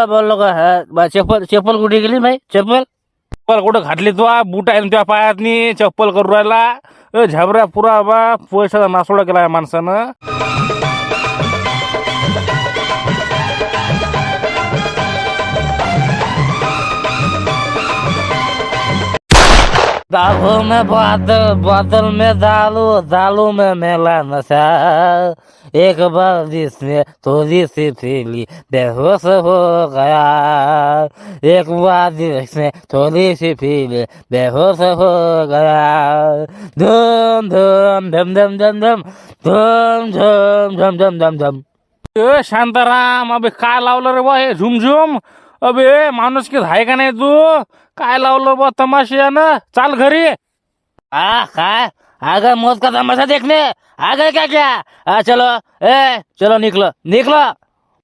बोललो का चप्पल चप्पल कुठे गेली भाई? चप्पल चप्पल कुठं घातली तू? बूट आहे ना तुझ्या पायात नी चप्पल करू राहिला झाबऱ्या पुरा बा पैशाचा नासोडा केला माणसानं. दालू में बादल बादल में दालू दालू में मेला नशा एक बार जिसमें थोड़ी सी पीली बेहोश हो गया एक बार जिसमें थोड़ी सी पीली बेहोश हो गया धूम धूम धम धम धम धम धूम धूम धम धम धम धम. शांताराम अबे काय लावलं रे बा हे झुमझुम? अबे माणूस की आहे का नाही तू? काय लावलं बा तमाशा ना? चाल घरी. काय आगे मौत का तमाशा देखने आगे क्या चलो चलो निकलो.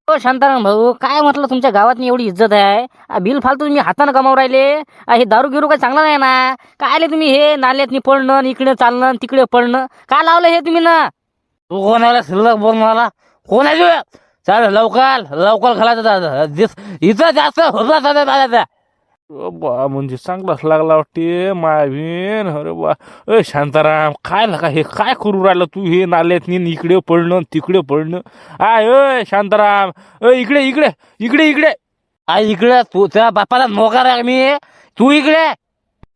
हो शांताराम भाऊ, काय म्हटलं तुमच्या गावात एवढी इज्जत आहे, बिल फालतू तुम्ही हातानं कमावून राहिले. हे दारू गिरू काही चांगलं नाही ना. काय आले तुम्ही हे नाल्यातनी पडणं इकडे चालणं तिकडे पडणं काय लावलं हे तुम्ही ना? तू कोण आला शिल्लक बोल मला? कोण आहे तू? चाल लवकर घालायचं इथं जास्त होता बा म्हणजे चांगलाच लागला वाटते मायवीन. अरे बा शांताराम काय नका हे काय करू राहिलं तू? हे नाल्यात इकडे पडणं तिकडे पडणं. शांताराम इकडे इकडे इकडे इकडे इकडे तू त्या बापाला मोकार आहे मी. तू इकडे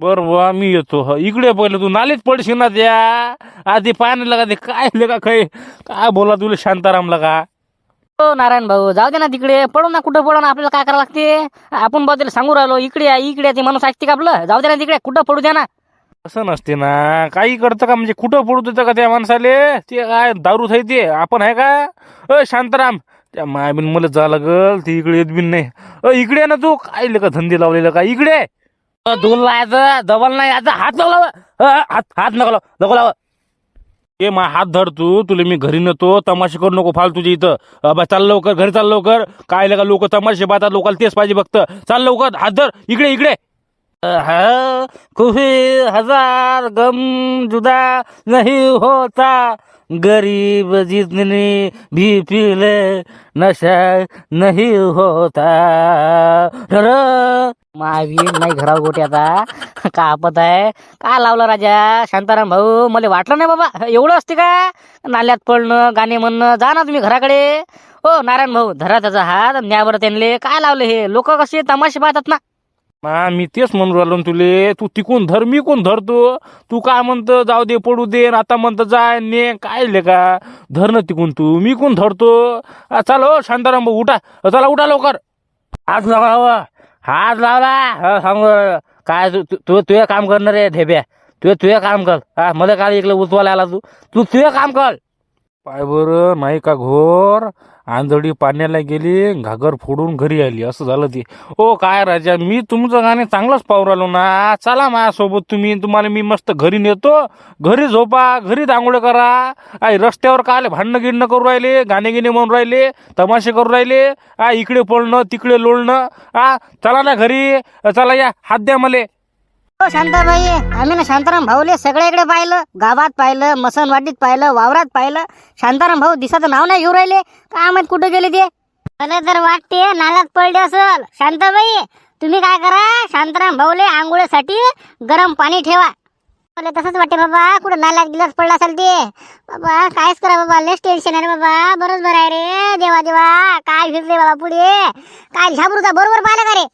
बरोबर मी येतो इकडे. पहिले तू नालीत पडशील ना त्या आधी पाणी लगा ते काय लगा काय बोला तुला शांतारामला का? हो नारायण भाऊ, जाऊ दे ना तिकडे पडू ना, कुठं पडू ना, आपल्याला काय करावं लागते? आपण बदल सांगू राहिलो इकडे इकडे ते माणूस ऐकते का आपलं? जाऊ दे ना तिकडे, कुठं पडू द्या ना. असं नसते ना, काही करतं का म्हणजे कुठं पडू देतं का त्या माणसाले? ते काय दारू ते आपण आहे का? शांताराम त्या मायबीन मला जा लागल ती इकडे येत बिन नाही. इकडे ना तू काय का धंदे लावलेलं का इकडे? दोन लावायचं डबल नाही याचा हात नको लाव. हात नको लाव. ए मा हात धर तू, तुला मी घरी नेतो. तमाशे करू नको फाल तुझ्या इथं. बा चाल लवकर घरी, चाल लवकर. काय लगा लोक तमाशे पाहतात, लोकांना तेच पाहिजे फक्त. चाल लवकर, हात धर इकडे इकडे. खुशी हजार गम जुदा नहीं होता गरीब जितनी भी पीले नशा नहीं होता. महावीर नाही घराव गोट्याचा का आपत आहे? काय लावलं राजा शांताराम भाऊ? मला वाटलं नाही बाबा एवढं असते का नाल्यात पडणं गाणे म्हणणं. जा ना तुम्ही घराकडे. हो नारायण भाऊ, धरा त्याचा हात न्यावर. त्यांना काय लावलं हे? लोक कसे तमाशे पाहतात ना. मी तेच म्हणून राहिलो ना तुले. तू तिकून धर मी कोण धरतो? तू काय म्हणतं जाऊ दे पडू दे, आता म्हणतं जाय ने काय ले का? धर ना तिकून तू, मी कोण धरतो? चाल हो शांताराम भाऊ उठा, चला उठा लवकर. हात लावा, हात लावला सांग काय? तू तुझे काम करणार रे ढेब्या, तुझे काम कर. मला काय इकडे उचवायला आला तू तुझे काम कर. पाय बरं नाही का घोर आंधळी पाण्याला गेली, घागर फोडून घरी आली, असं झालं ते. ओ काय राजा, मी तुमचं गाणे चांगलंच पाहू राहिलो ना. चला माझ्यासोबत तुम्ही, तुम्हाला मी मस्त घरी नेतो. घरी झोपा, घरी दांगोळे करा. रस्त्यावर काय भांडणं गिणणं करू राहिले, गाणे गिणे म्हणून राहिले, तमाशे करू राहिले. इकडे पळणं तिकडे लोळणं. चला ना घरी, चला या हात द्या मले. हो शांताबाई, आम्ही ना शांताराम भाऊले सगळ्याकडे पाहिलं, गावात पाहिलं, मसनवाडीत पाहिलं, वावरात पाहिलं. शांताराम भाऊ दिसाचं नाव नाही घेऊ राहिले. काय माहित कुठे गेले ते? मला तर वाटते नाल्यात पडले असल. शांताबाई तुम्ही काय करा, शांताराम भाऊले आंघोळीसाठी गरम पाणी ठेवा. मला तसंच वाटते बाबा, कुठं नाल्यात गिलास पडला असेल ते. बाबा कायच करा बाबा, लेस टेन्शन आहे रे बाबा. बरोबर आहे रे देवा देवा. काय फिरले बाबा पुढे? काय झाबरूचा बरोबर पाहिलं का रे?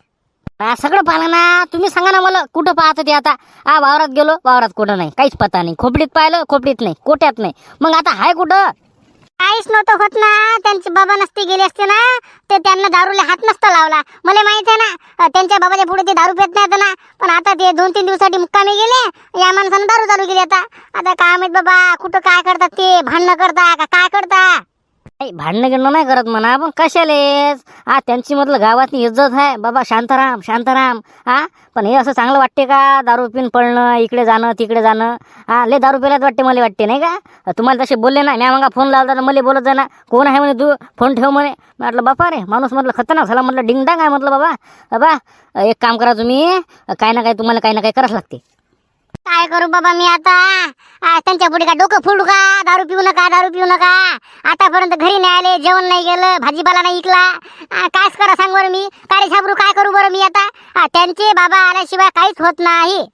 सगळं पाहिलं ना. तुम्ही सांगा ना मला कुठं पाहतं ते आता? वावरात गेलो, वावरात कुठं नाही, काहीच पता नाही. खोपडीत पाहिलं, खोपडीत नाही, कोट्यात नाही. मग आता हाय कुठं? काहीच नव्हतं होत ना. त्यांचे बाबा नसते गेले असते ना, ते त्यांना दारूला हात नसता लावला. मला माहित आहे ना, त्यांच्या बाबाच्या पुढे ते दारू पेत नाही ना. पण आता ते 2-3 दिवसासाठी मुक्कामी गेले, या माणसानं दारू चालू केली. आता काय माहित बाबा कुठं काय करतात ते, भांडणं करता का काय करता? भांडणं गिणणं नाही करत म्हणा, पण कशालेच त्यांची म्हटलं गावातली इज्जत आहे बाबा. शांताराम शांताराम पण हे असं चांगलं वाटते का? दारू पिऊन पळणं, इकडे जाणं तिकडे जाणं. लय दारू पिल्यात वाटते मला, वाटते नाही का? तुम्हाला तसे बोलले ना, म्या मग फोन लावला तर मला बोलत जा ना, कोण आहे म्हणे तू, फोन ठेव म्हणे. म्हटलं बापा रे, माणूस म्हटलं खतरनाक झाला. म्हटलं डिंगडांग आहे म्हटलं बाबा. बाबा एक काम करा तुम्ही, काही ना काही तुम्हाला काही ना काही करावंच लागते. काय करू बाबा मी आता? त्यांच्या पुढे का डोकं फोडू का? दारू पिऊ नका, दारू पिऊ नका. आतापर्यंत घरी नाही आले, जेवण नाही गेलं, भाजीपाला नाही इकला. कायच करा सांग बरं मी? काय रे छाबरू, काय करू बरं मी आता? त्यांचे बाबा आल्याशिवाय काहीच होत नाही.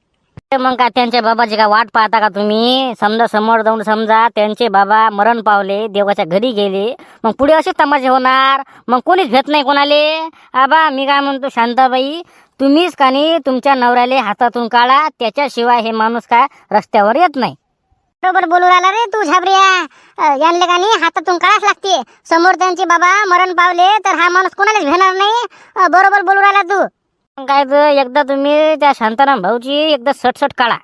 मग काय त्यांच्या बाबाची का वाट पाहता का तुम्ही? समजा समोर जाऊन समजा त्यांचे बाबा मरण पावले, देवाच्या घरी गेले, मग पुढे असेच तमाशे होणार. मग कोणीच भेट नाही कोणाले. आबा मी काय म्हणतो शांताबाई, तुम्हीच कानी तुमच्या नवऱ्याले हातातून काढा, त्याच्याशिवाय हे माणूस काय रस्त्यावर येत नाही. बरोबर बोलू राहिला रे तू झाबऱ्या. यांले कानी हातातून काढाच लागते. समोर त्यांचे बाबा मरण पावले तर हा माणूस कोणालाच भेटणार नाही. बरोबर बोलू राहिला तू. काय तर एकदा तुम्ही त्या शांताराम भाऊची एकदा सटसट काढा.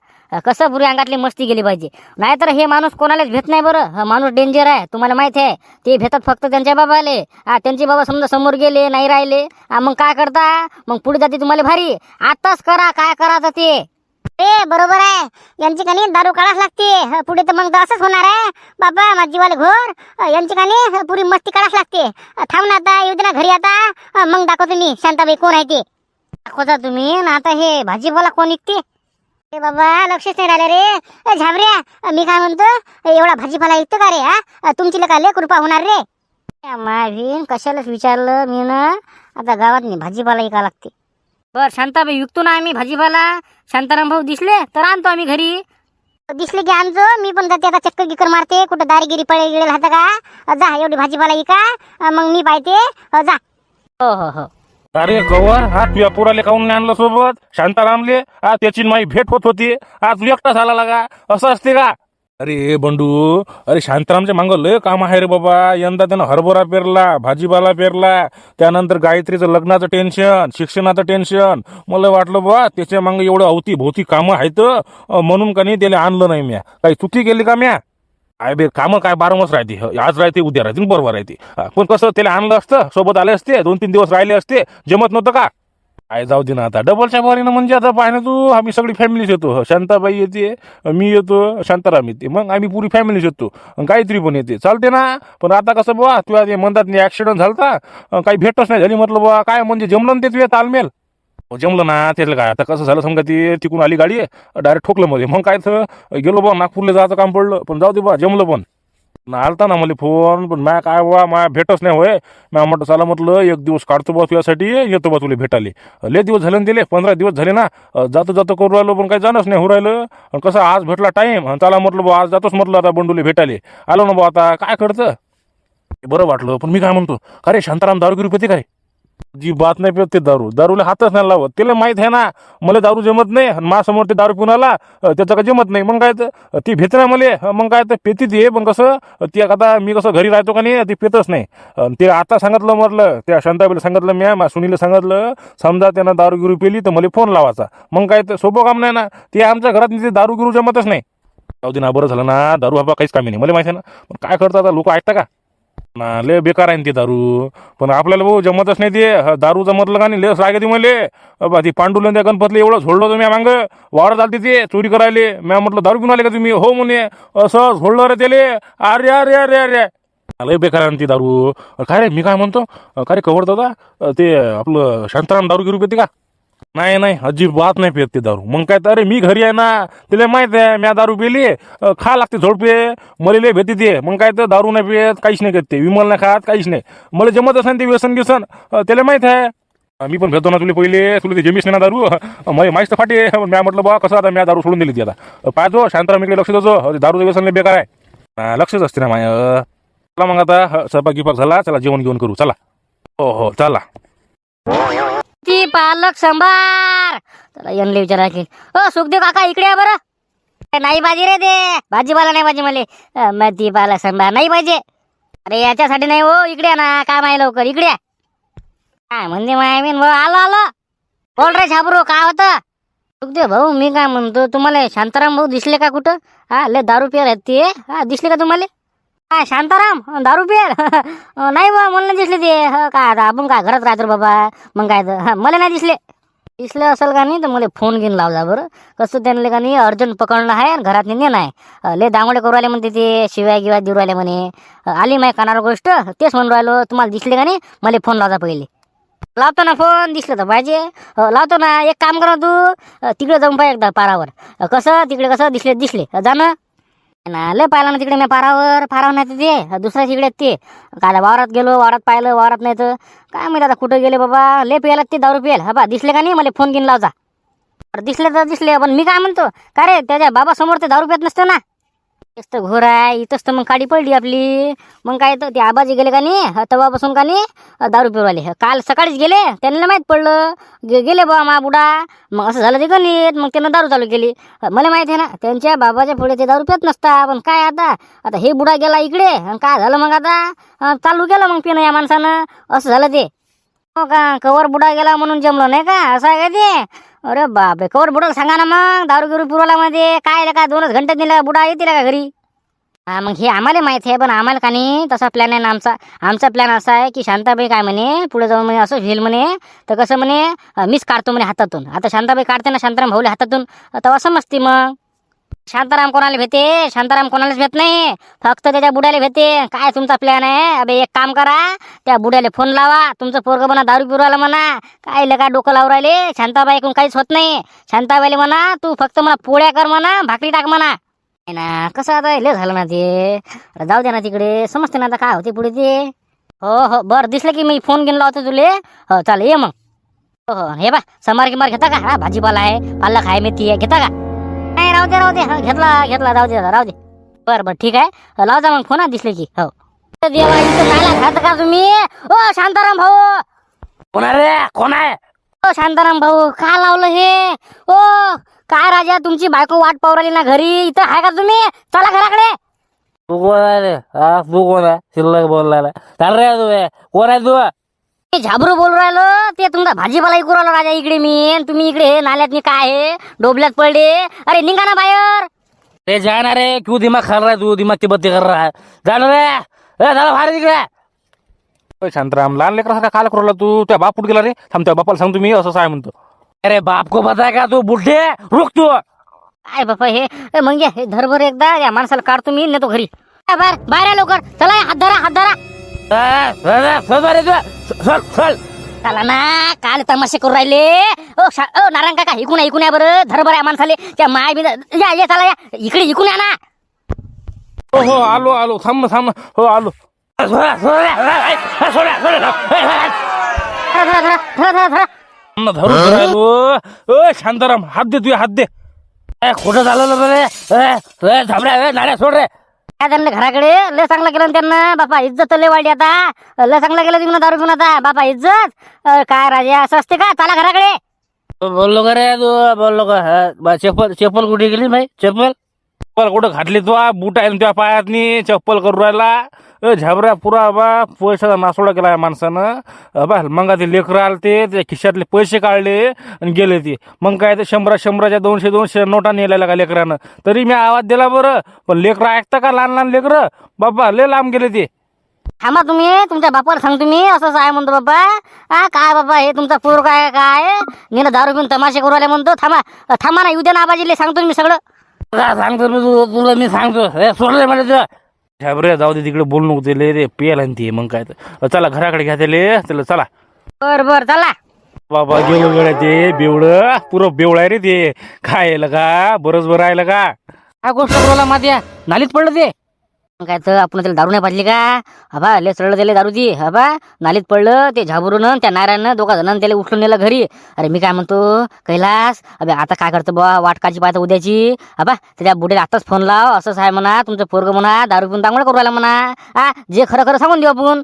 कसं पुरी अंगातली मस्ती गेली पाहिजे. नाहीतर हे माणूस कोणालाच भेट नाही बरं. हा माणूस डेंजर आहे, तुम्हाला माहित आहे. ते भेटत फक्त त्यांच्या बाबाले. त्यांचे बाबा समजा समोर गेले नाही राहिले, मग काय करता? मग पुढे जाते तुम्हाला भारी. आताच करा काय करायचं ते. बरोबर आहे. यांची कानी दारू काढाच लागते. पुढे तर मग असंच होणार आहे बाबा. माझीवाले घोर यांची कानी पुरी मस्ती काढाच लागते. थांब ना आता, येऊ दे ना घरी आता. मग दाखवतो मी शांताबाई कोण आहे ते. दाखवता तुम्ही ना. आता हे भाजीपाला कोण विकते? बाबा लक्षच नाही राहिलं रे. झाबऱ्या मी काय म्हणतो, एवढा भाजीपाला विकतो का रे? तुमची लका लय कृपा होणार रे. मावीन कशालाच विचारलं मी ना. आता गावात नाही भाजीपाला विका लागते. बर शांताबाई विकतो ना आम्ही भाजीपाला. शांताराम भाऊ दिसले तर आणतो आम्ही घरी. दिसले की आणतो. मी पण जाते आता, चक्कर गिकर मारते. कुठं दारीगिरी पळे गिळे राहतं का? जा एवढी भाजीपाला विका, मग मी पाहते. जा. हो हो हो. अरे गवर, हा तुझ्या पोराले काऊन नाही आणलं सोबत? शांतारामले त्याची माई भेट होत होती. तू एकटाच आला लागा, असं असते का? अरे बंडू, अरे शांतारामच्या मागं लय काम आहे रे बाबा. यंदा त्यानं हरभरा पेरला, भाजीपाला पेरला, त्यानंतर गायत्रीचं लग्नाचं टेन्शन, शिक्षणाचं टेन्शन. मला वाटलं बा त्याच्या मागं एवढं अवती भोवती कामं आहेत, म्हणून का नाही त्याला आणलं नाही म्या. काही चुकी केली का म्या? काय बे कामं काय बारमच राहते. आज राहते उद्या राहते बरोबर राहते. पण कसं त्याला आणलं असतं, सोबत आले असते, 2-3 दिवस राहिले असते, जमत नव्हतं का? काय जाऊ दे ना आता. डबलच्या बारीनं म्हणजे आता पाहिजे तू, आम्ही सगळी फॅमिलीच येतो. शांताबाई येते, मी येतो, शांताराम येते, मग आम्ही पुरी फॅमिलीच येतो. गायत्री पण येते, चालते ना. पण आता कसं बुवा तुला ते म्हणतात ऍक्सिडेंट झालता, काही भेटच नाही झाली. म्हटलं बुवा काय म्हणजे जमलं ना ते तुझ्या तालमेल? जमलं ना त्याला. काय आता कसं झालं समजा, ती तिकून आली गाडी, डायरेक्ट ठोकलं मध्ये. मग काय तर गेलो बा नागपूरला जायचं काम पडलं. पण जाऊ दे बा जमलं. पण आलता ना मला फोन, पण मॅ काय बा माया भेटच नाही होय. मॅ म्हटलं चला, म्हटलं एक दिवस काढतो बा तुझ्यासाठी, येतो बा तुला भेटाले. लय दिवस झाले ना दिले, 15 दिवस झाले ना. जातो जातो करू राहिलो, पण काही जाणंच नाही होऊ राहिलं. कसं आज भेटला टाईम, चला म्हटलं बा आज जातोच म्हटलं आता बंडूले भेटाले. आलो ना बा आता काय करतं. बरं वाटलं. पण मी काय म्हणतो, का रे शांताराम दारू गिरू पिते का रे? जी बात नाही पित ते दारू. दारूला हातच नाही लावत. त्याला माहित आहे ना मला दारू जमत नाही. माझ्यासमोर ते दारू पिऊन आला, त्याचं काय जमत नाही. मग काय तर ती भेट नाही मला. मग काय तर पेती ते. पण कसं ती आता मी कसं घरी राहतो का नाही, ती पितच नाही. ते आता सांगितलं, म्हटलं त्या शांताबाईला सांगितलं, मी सुनीला सांगितलं, समजा त्यानं दारू गिरू पिली तर मला फोन लावायचा. मग काय तर सोपं काम नाही ना. ते आमच्या घरात ते दारू गिरू जमतच नाही. जाऊ दे ना, बरं झालं ना. दारू बाबा काहीच कामी नाही, मला माहिती आहे ना. पण काय करतात आता लोक, ऐकता का ना? लय बेकार आहे ते दारू. पण आपल्याला भाऊ जमतच नाही ते. दारू जमतलं का नाही लस लागे ती मले. ती पांडुलं त्या गणपतले एवढं झोडलं तुम्ही मांग वावरात आलते ते चोरी करायले. मी म्हटलं दारू पिऊन आले का तुम्ही? हो म्हणे. असं झोडलं रे त्याले. अरे अरे अरे अरे लय बेकार आहे ती दारू. काय रे मी काय म्हणतो, काय रे कवर दादा, ते आपलं शांताराम दारू गिरू पिते का? नाही नाही, अजिबात नाही पित ते दारू. मग काय तर अरे मी घरी आहे ना, तिला माहित आहे म्या दारू पिली, खा लागते झोडपे, मला लय भेटी ते. मग काय तर दारू नाही पित, काहीच नाही करते, विमल नाही खात, काहीच नाही. मला जमतच नाही ते व्यसन गिसन, त्याला माहित आहे. मी पण भेटतो ना तुला पहिले, तुला ते जमीस नाही ना दारू. मला माहीत फाटे. म्या म्हटलं बा कसं आता म्या दारू सोडून दिली ती. आता पाहतो शांताराम इकडे लक्ष देतो. दारूचं व्यसन लय बेकार आहे. लक्षच असते ना माय. चला मग आता स्वयंपाक गिपाक झाला, चला जेवण घेऊन करू. चला. हो हो चला. ती पालक संभार. चला यांना विचारा की, सुखदेव काका इकडे या बरं. नाही पाहिजे रे ते भाजीपाला, नाही पाहिजे मला. ती पालक संभार नाही पाहिजे. अरे याच्यासाठी नाही हो, इकडे ना. काम आहे लवकर, इकडे. काय म्हणजे मायमीन भाऊ, आलो आलो. बोल रे छाबरू, काय होतं? सुखदेव भाऊ मी काय म्हणतो, तुम्हाला शांताराम भाऊ दिसले का कुठं? लय दारू पियर आहेत ते. दिसले का तुम्हाला? काय शांताराम दारू पियर? नाही बा, मला नाही दिसले ते. काय आता आपण काय घरात राहतो बाबा. मग काय तर मला नाही दिसले. दिसले असेल का नाही तर मला फोन घेऊन लावजा बरं. कसं त्यांना का नाही अर्जंट पकडणं आहे आणि घरात नेणं आहे. लय दांगडे करू राहिले म्हणते ते, शिवाय गिवाय देऊ राहिले म्हणे. आली माय कानावर गोष्ट, तेच म्हणून राहिलो. तुम्हाला दिसले का नाही मला फोन लावजा पहिले. लावतो ना फोन, दिसलं तर पाहिजे. लावतो ना. एक काम कर ना तू, तिकडे जाऊन पाहिजे एकदा पारावर. कसं तिकडे कसं दिसले जा ना. लय पाहिलं ना तिकडे मी पारावर नाही ते दुसऱ्या तिकडे ते काय वावरात गेलो, वावरात पाहिलं, वावरात नाही तर काय माहिती आता कुठं गेले बाबा. लय प्यायला ते दारू प्यायला. हा बा दिसले का नाही, मला फोन घेऊन लावजा. दिसले तर दिसले, पण मी काय म्हणतो का रे, त्याच्या बाबा समोर ते दारू पित नसतं ना. तेच तर घोर आहे. इथंच तर मग काडी पडली आपली. मग काय तर ते आबाजी गेले का नाही तेव्हापासून का नाही दारू पिऊन काल सकाळीच गेले, त्यांना माहीत पडलं गेले बा मा बुडा. मग असं झालं ते गणित, मग त्यानं दारू चालू केली. मला माहिती आहे ना त्यांच्या बाबाच्या पुढे ते दारू पित नसता. पण काय आता हे बुडा गेला इकडे, आणि काय झालं मग आता चालू केलं मग पिणं या माणसानं. असं झालं ते. हो का, कवर बुडा गेला म्हणून जमलं नाही का, असं आहे का ते. अरे बापरे, कवर बुडाला सांगा ना मग, दारू गिरू पुरवला मध्ये काय का 2च घंटे दिला बुडा येतील का घरी. हा मग हे आम्हाला माहिती आहे, पण आम्हाला का नाही तसा प्लॅन आहे ना आमचा प्लॅन असा आहे की शांताबाई काय म्हणे पुढे जाऊन म्हणे असं होईल म्हणे, तर कसं म्हणे मीच काढतो म्हणे हातातून. आता शांताबाई काढते ना शांताराम भाऊले हातातून, तेव्हा समजते मग. शांताराम कोणाला भेटे, शांताराम कोणालाच भेट नाही, फक्त त्याच्या बुड्याला भेटे. काय तुमचा प्लॅन आहे. अबे एक काम करा, त्या बुड्याला फोन लावा, तुमचं पोरगं म्हणा दारू पिरवायला म्हणा. काय लगा डोकं लावून राहिले, शांताबाई ऐकून काहीच होत नाही. शांताबाईला म्हणा तू फक्त मला पोळ्या कर म्हणा, भाकरी टाक म्हणा. ना कसं आता लय झालं ना ते, जाऊ दे ना तिकडे, समजते ना आता काय होते पुढे ते. हो बरं, दिसलं की मी फोन घेऊन लावतो तुले. हो चालेल ये मग. हो हे बा समार किमार घेता का. हा भाजीपाला आहे, पालक आहे, मेथी आहे, घेता का. नाही राहू दे. हा घेतला राहू दे. बरं ठीक आहे, लाव जा मग फोन दिसले की. हो देवा, इथं नाला खात का तुम्ही. ओ शांताराम भाऊ. कोण आहे. ओ शांताराम भाऊ, का लावलं हे. ओ काय राजा, तुमची बायको वाट पाहू राहिली ना घरी. इथं आहे का तुम्ही, चला घराकडे. तू कोण आहे रे. तू कोण आहे, शिल्लक बोलला चाल रे. तू कोण आहे तू. मी झाबरू बोलू राहिलो, ते तुमचा भाजीपाला ऐकू राहिलो राजा इकडे मी, आणि तुम्ही इकडे हे नाल्यात मी काय आहे डोबल्यात पडले. अरे निघा ना बाहेर. रे जाना रे, क्यों दिमाग खा रहा है तू, दिमाग की बत्ती कर रहा है. जाना रे, झाला भारी तिकडे. शांताराम लहान लेकरा काल करू तू. त्या बाप कुठे गेला रे. थांब त्या बापाला सांग तुम्ही असं काय म्हणतो. अरे बाप को पता है का तू बुड्ढे, रुक तू. काय बापा हे मग हे धरभर एकदा या माणसाला काढतो मी, नेतो घरी. बाहेर लवकर चला, हात धरा. चला ना, काल तमाशे करू राहिले. ओ नारायण काका, इकून या बरं. धरभर या माणसाले त्या माय बी या चला, या इकडे इकून या ना. हो आलो थांब. हो आलो. धरू शांताराम, हात दे तू, हात दे. खोटं झालं रे. झाबड्या नाड्या सोड रे. काय त्यांना घराकडे लय चांगलं केलं त्यांना बापा, इज्जत लय वाढली आता. लय चांगलं केलं तुम्ही दारू घेऊन आता बापा, इज्जत. काय राजा असं असते का, चला घराकडे. बोललो का रे तू, बोललो का. चप्पल कुठे गेली भाई. चप्पल कुठं घातली तू. बूट आहे तुझ्या पायात नी, चप्पल करू राहिला. झाबऱ्या पुरा बा पैशाचा नासोडा केला माणसानं. बा मग ते लेकरं आले, ते त्या खिशातले पैसे काढले आणि गेले ते. मग काय ते 100च्या 200 नोटा नेलेला का लेकरानं. तरी मी आवाज दिला बरं, पण लेकरं ऐकता का, लहान लेकरं बाबा लय लांब गेले ते. थांबा तुम्ही, तुमच्या बापाला सांग तुम्ही असं आहे म्हणतो बाबा. काय बाबा हे तुमचा पोर काय नेलं दारू घेऊन तमाशे करू राहिले म्हणतो. थांबा ना, उद्या ना आबाजीले सांगतो मी सगळं. सांगतो मी तुला मी सांगतो. सोडले मला तुझ्या झाबरे, जाऊ दे तिकडे बोलू नको ते रे, पेल आणि ते. मग काय तर चला घराकडे घ्या त्याला चला. बर चला बाबा. गेलो गड्या ते बेवड, पुरं बेवड आहे रे ते. काय येलं का, बरंच बरं आहे का. काय गोष्ट बोला माझ्या नालीत पडलं ते. काय तर आपण त्याला दारू नाही पाजली का. हबा लय सरळ दिले दारू ती. हबा नालीत पडलं ते झाबरून, त्या नारायणनं 2 जणांनी त्याला उचलून नेलं घरी. अरे मी काय म्हणतो कैलास, अबे आता काय करतो बुवा, वाटकाची पाहता उद्याची. हबा त्याच्या बुड्याला आताच फोन लाव, असंच आहे म्हणा तुमचं पोरगं म्हणा दारू पिऊन दांगड करू राहिला म्हणा. जे खरं सांगून देऊ आपण.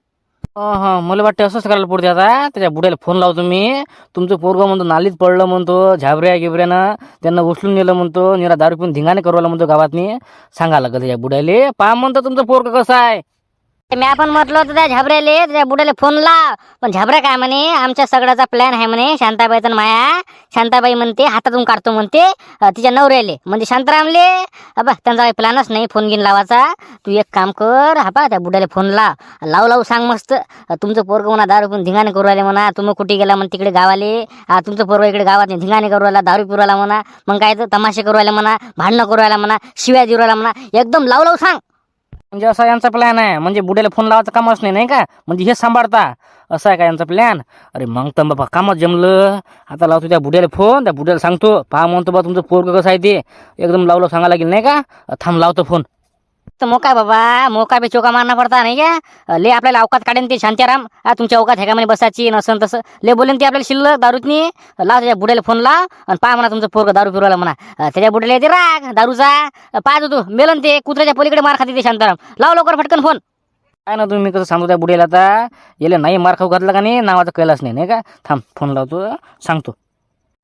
हा मला वाटतं असंच करायला पुढे. आता त्याच्या बुड्याला फोन लावतो मी. तुमचं पोरगं म्हणतो नालीत पडलं म्हणतो, झाबऱ्या गिबऱ्यानं त्यांना उचलून नेलं म्हणतो, निरा दारू पिऊन धिंगाणे करवायला म्हणतो गावातनी. सांगा लागलं त्याच्या बुड्याले. पहा म्हणतो तुमचं पोरगं कसं आहे. मी आपण म्हटलं होतं त्या झाबऱ्याले, त्याच्या बुड्याला फोन लाव. पण झाबऱ्या काय म्हणे, आमच्या सगळ्याचा प्लॅन आहे म्हणे शांताबाईचा माया. शांताबाई म्हणते हातातून काढतो म्हणते तिच्या नवऱ्याले, म्हणजे शांतारामले. अबा त्यांचा काही प्लॅनच नाही फोन घेऊन लावायचा. तू एक काम कर, हबा त्या बुड्याला फोन लाव सांग मस्त. तुमचं पोरगं म्हणा दारू पिऊन धिंगाणे करू राहिले म्हणा, तुम्ही कुठे गेला म्हणा तिकडे गावाले. तुमचं पोरगं इकडे गावात धिंगाणे करू राहिला, दारू पिऊ राहिला म्हणा. मग काय तर तमाशे करू राहिला म्हणा, भांडणं करू राहिला म्हणा, शिव्या देऊ राहिला म्हणा. एकदम लाव सांग. म्हणजे असा यांचा प्लॅन आहे, म्हणजे बुड्याला फोन लावायचं कामच नाही का, म्हणजे हे सांभाळता असं आहे का यांचा प्लॅन. अरे मग तर बाबा कामच जमलं. आता लावतो त्या बुड्याला फोन, त्या बुड्याला सांगतो, पहा म्हणतो बा तुमचं पोरग कसं आहे ते, एकदम लावलं सांगा लागेल नाही का. थांब लावतो फोन. तर मोका बाबा, मोका बी चोका मारना पडता नाही का. ले आपल्याला अवकात काढेन ते शांताराम. तुमच्या अवकात ह्या म्हणे बसायची नसन तसं ले बोलेन ते आपल्याला शिल्लक दारूतनी. लाव त्याच्या बुड्याला फोन लाव आणि पहा म्हणा तुमचं पोरग दारू पिरवायला म्हणा. त्याच्या बुड्याला येते राग दारूचा. पाहतो तू मेलन ते कुत्र्याच्या पलीकडे मार खाते ते शांताराम. लाव लवकर फटकन फोन. काय ना तुम्ही कसं सांगतो त्या बुड्याला, आता याला नाही मार खाऊ घातला का नाही नावाचा कैलास नाही का. थांब फोन लावतो सांगतो.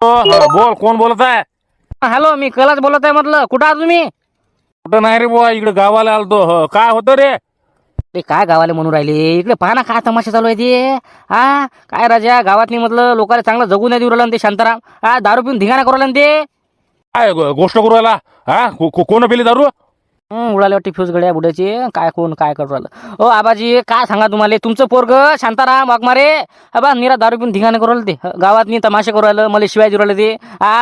बोल, कोण बोलत आहे? हॅलो, मी कैलास बोलत आहे म्हटलं. कुठं आहात तुम्ही? कुठं नाही रे बुवा, इकडे गावाला आलतो. काय होतं रे? ते काय गावाला म्हणून राहिले, इकडे पहा ना काय तमाशा चालू आहे ते. काय राजा गावातनी म्हटलं लोकांना चांगलं जगू नाही देऊ राहिलं ना ते शांताराम. दारू पिऊन धिंगाणा करू राहिला ना ते. काय गोष्ट करू राहिला? कोण पेली दारू? उडाले वाटते फ्यूज गड्या बुड्याचे. काय कोण काय करू राहिलं. ओ आबाजी काय सांगा तुम्हाला, तुमचं पोरग शांताराम वाघमारे बा निरा दारू पिऊन धिंगाणा करू राहिलं ते. गावातनी तमाशा करू राहिलं, मला शिवाय देऊ राहिलं ते.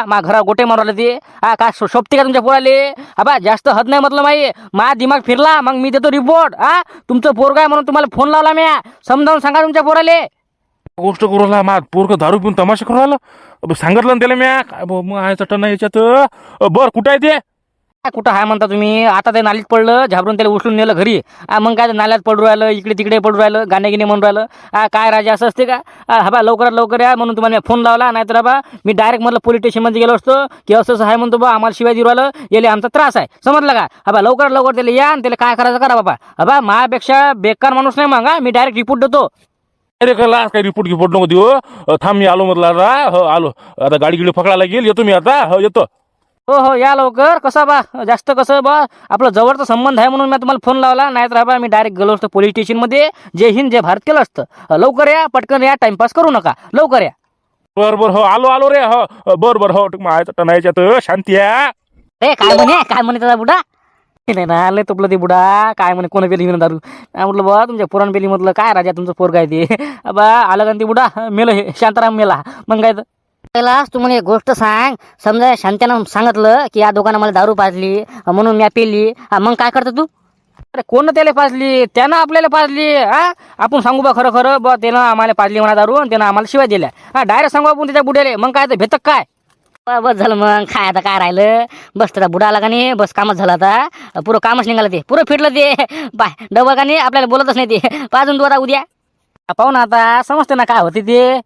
मा घरा गोटे मारू राहिलं ते. काय शोभते का तुमच्या पोराले? बा जास्त हद नाही म्हटलं माही. मा दिमाग फिरला मग मी देतो रिपोर्ट. तुमचं पोरग आहे म्हणून तुम्हाला फोन लावला म्या. समजावून सांगा तुमच्या पोराले. गोष्ट करू राहिला मा पोरग दारू पिऊन तमाशा करू राहिलं. सांगितलं ना त्याला म्या. काय मग चटण याच्यात. बर कुठं आहे ते? कुठं आहे म्हणता तुम्ही? आता ते नालीत पडलं, झाबरून त्याला उचलून नेलं घरी. मग काय ते नाल्यात पडू राहिलं, इकडे तिकडे पडू राहिलं, गाणे गिणे म्हणून राहिलं. काय राजा असं असते का? बा लवकरात लवकर या म्हणून तुम्हाला फोन लावला. नाहीतर बा मी डायरेक्ट म्हटलं पोलीस स्टेशनमध्ये गेलो असतो की असं असं आहे म्हणतो बा आम्हाला शिवाय देऊ राहिलं, याले आमचा त्रास आहे समजलं का. बा लवकरात लवकर त्याला या आणि त्याला काय करायचं करा बाबा. बा माझ्यापेक्षा बेकार माणूस नाही मग. मी डायरेक्ट रिपोर्ट देतो. अरे कला काही रिपोर्ट गिपोर्ट नको देऊ. थांब मी आलो म्हटलं आलो. आता गाडी गिडी पकडायला गेल. येतो मी आता. येतो. हो या लवकर. कसं बा जास्त कसं बा आपलं जवळचा संबंध आहे म्हणून मी तुम्हाला फोन लावला. नाहीतर बा मी डायरेक्ट गेलो असतो पोलीस स्टेशनमध्ये. जय हिंद जय भारत केलं असतं. लवकर या, पटकन या, टाइमपास करू नका, लवकर या. बर हो आलो रे. हो बर हो माझ्या टनायच्यात शांती आहे. काय म्हणे त्याचा बुडा? नाही ना आले तुपलं ते बुडा. काय म्हणे कोण पेली म्हणून दारू. म्हटलं बा तुमच्या पुराण पेली म्हटलं काय राजा तुमचं पोरग आहे ते. बा आलं का ते बुडा मेलं, हे शांताराम मेला. मग काय तर कैलास तू मला एक गोष्ट सांग. समजा शांत्यानं सांगितलं की या दोघांना मला दारू पाजली म्हणून मी पेली, मग काय करतो तू? अरे कोण त्याला पाजली? त्यानं आपल्याला पाजली. आपण सांगू बा खरं खरं बा त्यानं आम्हाला पाजली म्हणा दारू आणि त्यानं आम्हाला शिवाय दिल्या. डायरेक्ट सांगू आपण त्याच्या बुड्याले. मग काय तर भेटक काय? बस झालं मग. काय आता काय राहिलं. बस त्याचा बुडा आला का नाही, बस कामच झालं आता. पुरं कामच निघालं ते, पुरं फिटलं ते. बाय डबल का नाही आपल्याला बोलतच नाही ते. पाजून तू आता उद्या पाहू ना आता समजते ना काय होते ते.